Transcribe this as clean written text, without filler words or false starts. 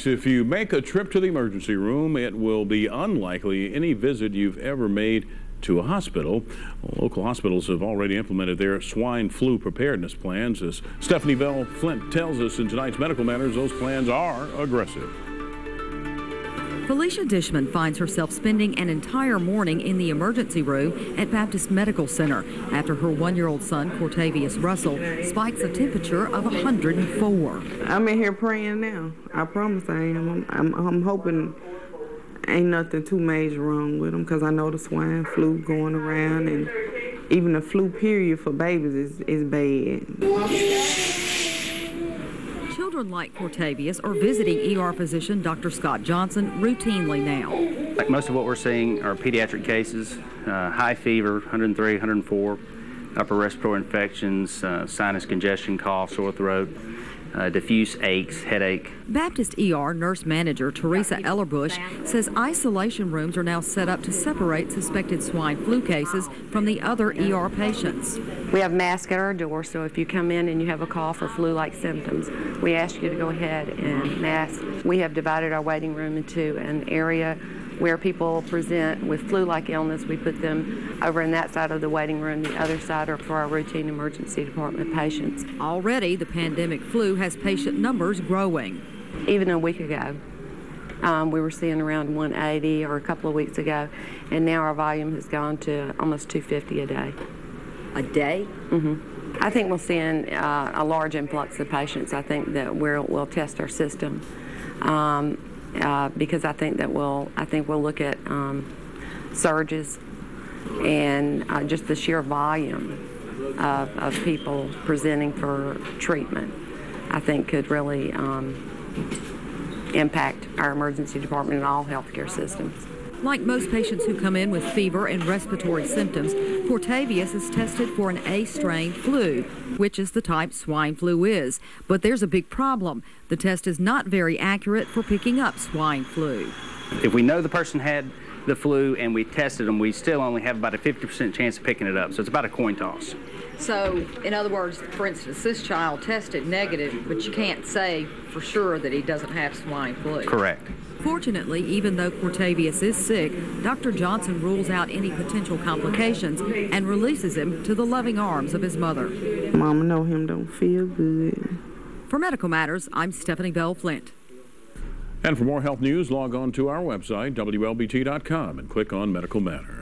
if you make a trip to the emergency room, it will be unlikely any visit you've ever made to a hospital. Well, local hospitals have already implemented their swine flu preparedness plans. As Stephanie Flynt tells us in tonight's Medical Matters, those plans are aggressive. Felicia Dishmon finds herself spending an entire morning in the emergency room at Baptist Medical Center after her one-year-old son, Cortavius Russell, spikes a temperature of 104. I'm in here praying now. I promise I am. I'm hoping ain't nothing too major wrong with him, because I know the swine flu going around, and even the flu period for babies is bad. Children like Cortavius are visiting ER physician Dr. Scott Johnson routinely now. Like most of what we're seeing are pediatric cases, high fever, 103, 104, upper respiratory infections, sinus congestion, cough, sore throat, diffuse aches, headache. Baptist ER nurse manager Teresa Ellerbusch says isolation rooms are now set up to separate suspected swine flu cases from the other ER patients. We have masks at our door, so if you come in and you have a cough or flu-like symptoms, we ask you to go ahead and mask. We have divided our waiting room into an area where people present with flu-like illness. We put them over in that side of the waiting room. The other side are for our routine emergency department patients. Already, the pandemic flu has patient numbers growing. Even a week ago, we were seeing around 180, or a couple of weeks ago, and now our volume has gone to almost 250 a day. A day? Mm-hmm. I think we'll see a large influx of patients. I think that we'll test our system. Because I think we'll look at surges and just the sheer volume of people presenting for treatment, I think could really impact our emergency department and all healthcare systems. Like most patients who come in with fever and respiratory symptoms, Cortavius is tested for an A strain flu, which is the type swine flu is. But there's a big problem. The test is not very accurate for picking up swine flu. If we know the person had the flu and we tested them, we still only have about a 50% chance of picking it up. So it's about a coin toss. So, in other words, for instance, this child tested negative, but you can't say for sure that he doesn't have swine flu. Correct. Fortunately, even though Cortavius is sick, Dr. Johnson rules out any potential complications and releases him to the loving arms of his mother. Mama know him don't feel good. For Medical Matters, I'm Stephanie Flynt. And for more health news, log on to our website, WLBT.com, and click on Medical Matters.